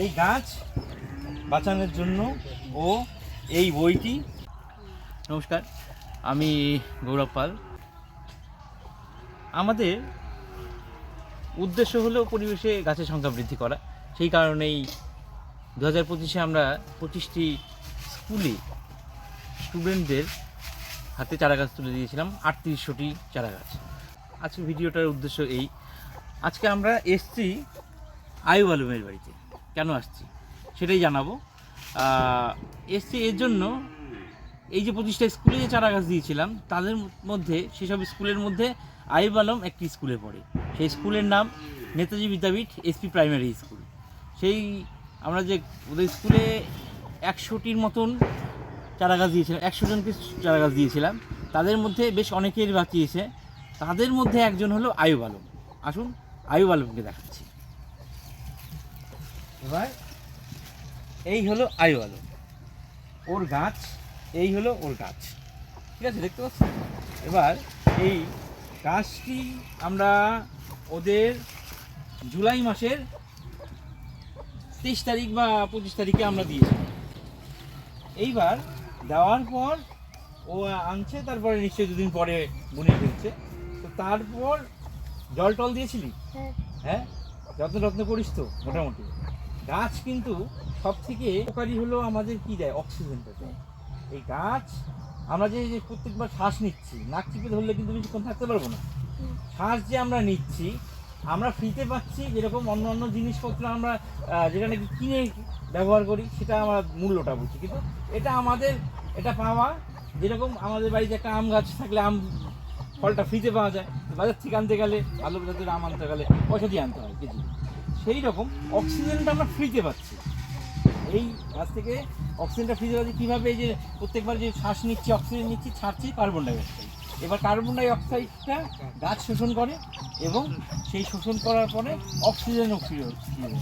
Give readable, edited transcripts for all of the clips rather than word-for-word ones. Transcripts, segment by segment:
এই গাছ বাঁচানোর জন্য ও এই বইটি। নমস্কার, আমি গৌরব পাল। আমাদের উদ্দেশ্য হলো পরিবেশে গাছের সংখ্যা বৃদ্ধি করা। সেই কারণেই 2025-এ আমরা 25টি স্কুলে স্টুডেন্টদের হাতে চারা গাছ তুলে দিয়েছিলাম, 3800টি চারা গাছ। আজকে ভিডিওটার উদ্দেশ্য এই, আজকে আমরা এসছি আয়ুব আলমের বাড়িতে। কেন আসছি সেটাই জানাবো। এসছি এর জন্য, এই যে 25টা স্কুলে যে চারা গাছ দিয়েছিলাম তাদের মধ্যে, সেসব স্কুলের মধ্যে আয়ুব আলম একটি স্কুলে পড়ে। সেই স্কুলের নাম নেতাজি বিদ্যাপীঠ এসপি প্রাইমারি স্কুল। সেই আমরা যে ওদের স্কুলে 100টির মতন চারা গাছ দিয়েছিলাম, 100 জনকে চারা গাছ দিয়েছিলাম। তাদের মধ্যে বেশ অনেকের বাঁচিয়েছে। তাদের মধ্যে একজন হলো আয়ুব আলম। আসুন আয়ুব আলমকে দেখাচ্ছি। এবার এই হলো আয়ুব আলম, ওর গাছ, এই হলো ওর গাছ, ঠিক আছে, দেখতে পাচ্ছেন। এবার এই গাছটি আমরা ওদের জুলাই মাসের 23 তারিখ বা 25 তারিখে আমরা দিয়েছি। এইবার দেওয়ার পর ও আনছে, তারপরে নিশ্চয়ই দুদিন পরে বুনে ফেলছে। তো তারপর জল টল দিয়েছিলি? হ্যাঁ, যত্ন করিস তো মোটামুটি। গাছ কিন্তু সব থেকে উপকারী হলো আমাদের কি দেয়, অক্সিজেনটা দেয়। এই গাছ আমরা যে প্রত্যেকবার শ্বাস নিচ্ছি, নাক চিপে ধরলে কিন্তু বেশিক্ষণ থাকতে পারবো না। শ্বাস যে আমরা নিচ্ছি, আমরা ফ্রিতে পাচ্ছি। যেরকম অন্য জিনিসপত্র আমরা যেটা নাকি কিনে ব্যবহার করি, সেটা আমরা মূল্যটা বুঝি, কিন্তু এটা আমাদের এটা পাওয়া। যেরকম আমাদের বাড়িতে একটা আম গাছ থাকলে আম ফলটা ফ্রিতে পাওয়া যায়, বাজার থেকে আনতে গেলে, ভালো জাতের আম আনতে গেলে পয়সা দিয়ে আনতে হয় কেজি। সেই রকম অক্সিজেনটা আমরা ফ্রিতে পাচ্ছি। এই গাছ থেকে অক্সিজেনটা ফ্রিতে পাচ্ছি কীভাবে? এই যে প্রত্যেকবার যে শ্বাস নিচ্ছি, অক্সিজেন নিচ্ছি, ছাড়ছি কার্বন ডাইঅক্সাইড। এবার কার্বন ডাইঅক্সাইডটা গাছ শোষণ করে, এবং সেই শোষণ করার পরে অক্সিজেনও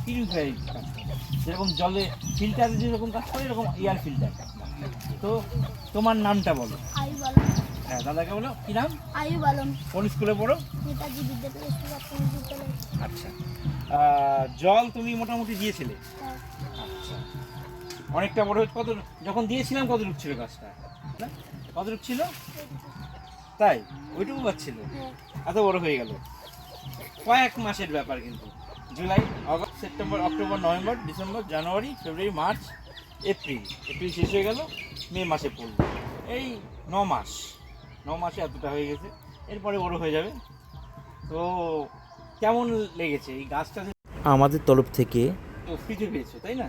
পিউরিফাই কাজ করে। যেরকম জলে ফিল্টারে যেরকম কাজ করে, এরকম এয়ার ফিল্টার। তো তোমার নামটা বলো। আয়ুব আলম। হ্যাঁ, দাদাকে বলো, কি নাম? আয়ুব আলম। কোন স্কুলে পড়ো? নেতাজি বিদ্যাপীঠ। আচ্ছা, জল তুমি মোটামুটি দিয়েছিলে? আচ্ছা, অনেকটা বড় হচ্ছে। কত যখন দিয়েছিলাম কতটুকু ছিল গাছটা? না, কতটুকু ছিল? তাই ওইটুকু গাছ ছিল, এত বড় হয়ে গেল। কয়েক মাসের ব্যাপার কিন্তু। জুলাই, আগস্ট, সেপ্টেম্বর, অক্টোবর, নভেম্বর, ডিসেম্বর, জানুয়ারি, ফেব্রুয়ারি, মার্চ, এপ্রিল শেষ হয়ে গেল, মে মাসে পড়ল। এই 9 মাসে এতটা হয়ে গেছে। এরপরে বড় হয়ে যাবে। তো কেমন লেগেছে এই গাছটা? আমাদের তরফ থেকে তো ফ্রিতে পেয়েছো, তাই না?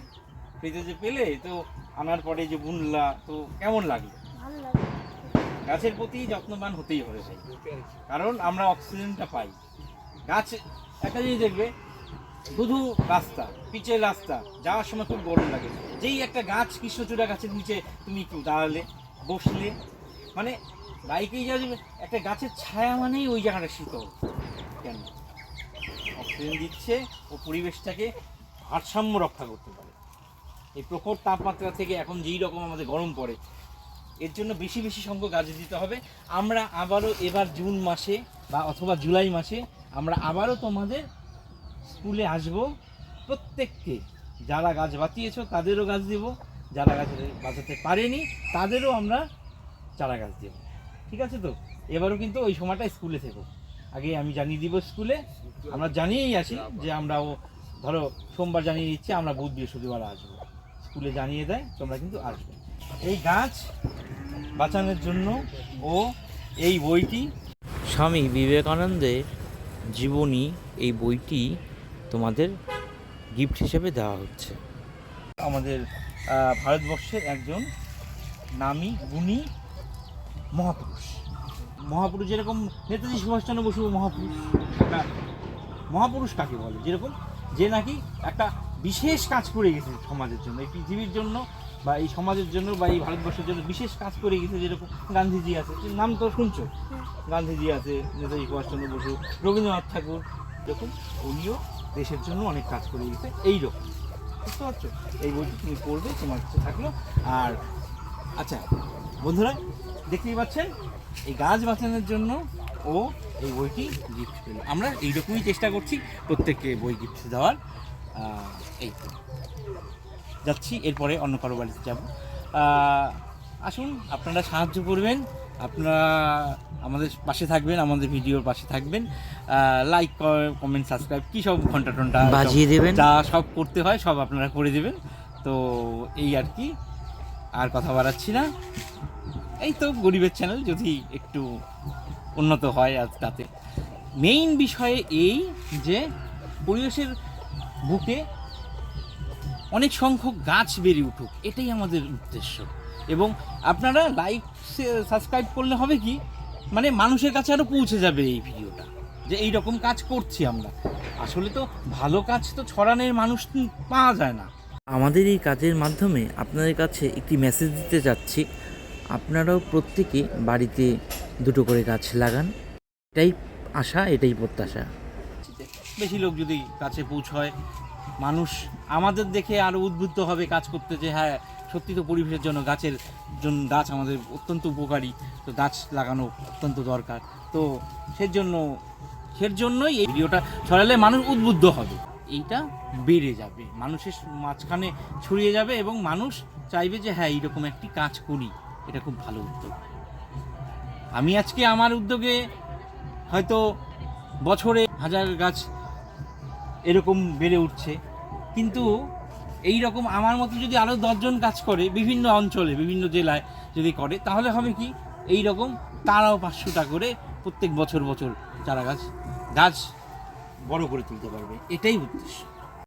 ফ্রিতে যে পেলে, তো আনার পরে যে বুনলা, তো কেমন লাগলো? ভালো লাগে। গাছের প্রতি যত্নবান হতেই হবে ভাই, কারণ আমরা অক্সিজেনটা পাই। গাছ একটা জিনিস দেখবে, শুধু রাস্তা, পিচের রাস্তা, যাওয়ার সময় খুব গরম লাগে। যেই একটা গাছ, কৃষ্ণচূড়া গাছের নিচে তুমি একটু দাঁড়ালে, বসলে, মানে বাইকেই যাবে, একটা গাছের ছায়া মানেই ওই জায়গাটা শীতল। কেন? অক্সিজেন দিচ্ছে ও পরিবেশটাকে ভারসাম্য রক্ষা করতে পারে। এই প্রখর তাপমাত্রা থেকে এখন যেই রকম আমাদের গরম পড়ে, এর জন্য বেশি সংখ্যক গাছ দিতে হবে। আমরা আবারও এবার জুন মাসে বা অথবা জুলাই মাসে আমরা আবারও তোমাদের স্কুলে আসব। প্রত্যেককে যারা গাছ বাঁচিয়েছো তাদেরও গাছ দেব, যারা গাছ বাঁচাতে পারেনি তাদেরও আমরা চারা গাছ দেব। ঠিক আছে? তো এবারও কিন্তু ওই সময়টা স্কুলে থেকো। আগে আমি জানিয়ে দিব স্কুলে, আমরা জানিয়েই আসি যে আমরাও ধরো সোমবার জানিয়ে দিচ্ছি, আমরা বুধ বৃহস্পতিবার আসবো। স্কুলে জানিয়ে দেয় তোমরা কিন্তু আসবে। এই গাছ বাঁচানোর জন্য ও এই বইটি, স্বামী বিবেকানন্দের জীবনী, এই বইটি তোমাদের গিফট হিসেবে দেওয়া হচ্ছে। আমাদের ভারতবর্ষের একজন নামী গুণী মহাপুরুষ। যেরকম নেতাজি সুভাষচন্দ্র বসু মহাপুরুষ। একটা মহাপুরুষ কাকে বলে? যেরকম যে নাকি একটা বিশেষ কাজ করে গেছে সমাজের জন্য, এই পৃথিবীর জন্য বা এই সমাজের জন্য বা এই ভারতবর্ষের জন্য বিশেষ কাজ করে গেছে। যেরকম গান্ধীজি আছে, নাম তো শুনছো, গান্ধীজি আছে, নেতাজি সুভাষচন্দ্র বসু, রবীন্দ্রনাথ ঠাকুর, দেখুন উনিও দেশের জন্য অনেক কাজ করে গেছে। এইরকম, বুঝতে পারছো? এই বইটি তুমি পড়বে, তোমার কাছে থাকলো। আর আচ্ছা বন্ধুরা, দেখতেই পাচ্ছেন এই গাছ বাঁচানোর জন্য ও এই বইটি গিফট পেল। আমরা এইরকমই চেষ্টা করছি প্রত্যেককে বই গিফট দেওয়ার। এই যাচ্ছি, এরপরে অন্য কারো বাড়িতে যাব। আসুন, আপনারা সাহায্য করবেন, আপনারা আমাদের পাশে থাকবেন, আমাদের ভিডিওর পাশে থাকবেন, লাইক, কমেন্ট, সাবস্ক্রাইব, কী সব ঘন্টা টন্টা বাজিয়ে দেবেন, যা সব করতে হয় সব আপনারা করে দেবেন। তো এই আর কি, আর কথা বাড়াচ্ছি না। এই তো গরিবের চ্যানেল, যদি একটু উন্নত হয় আজ তাতে। মেইন বিষয়ে এই যে পরিবেশের বুকে অনেক সংখ্যক গাছ বেড়ে উঠুক, এটাই আমাদের উদ্দেশ্য। এবং আপনারা লাইক সাবস্ক্রাইব করলে হবে কি, মানে মানুষের কাছে আরও পৌঁছে যাবে এই ভিডিওটা, যে এই রকম কাজ করছি আমরা। আসলে তো ভালো কাজ তো ছড়ানোর মানুষ পাওয়া যায় না। আমাদের এই কাজের মাধ্যমে আপনাদের কাছে একটি মেসেজ দিতে চাচ্ছি, আপনারাও প্রত্যেকে বাড়িতে 2টো করে গাছ লাগান। এটাই আশা, এটাই প্রত্যাশা। বেশি লোক যদি কাছে পৌঁছয়, মানুষ আমাদের দেখে আরও উদ্বুদ্ধ হবে কাজ করতে, যে হ্যাঁ সত্যি তো পরিবেশের জন্য গাছ আমাদের অত্যন্ত উপকারী, তো গাছ লাগানো অত্যন্ত দরকার। তো সেজন্যই এই ভিডিওটা ছড়ালে মানুষ উদ্বুদ্ধ হবে, এইটা বেড়ে যাবে, মানুষের মাঝখানে ছড়িয়ে যাবে এবং মানুষ চাইবে যে হ্যাঁ এইরকম একটি কাজ করি, এটা খুব ভালো উদ্যোগ। আমি আজকে আমার উদ্যোগে হয়তো বছরে 1000 গাছ এরকম বেড়ে উঠছে, কিন্তু এই রকম আমার মতো যদি আরও 10 জন কাজ করে বিভিন্ন অঞ্চলে, বিভিন্ন জেলায় যদি করে, তাহলে হবে কি, এই রকম তারাও 500টা করে প্রত্যেক বছর চারা গাছ বড় করে তুলতে পারবে। এটাই উদ্দেশ্য।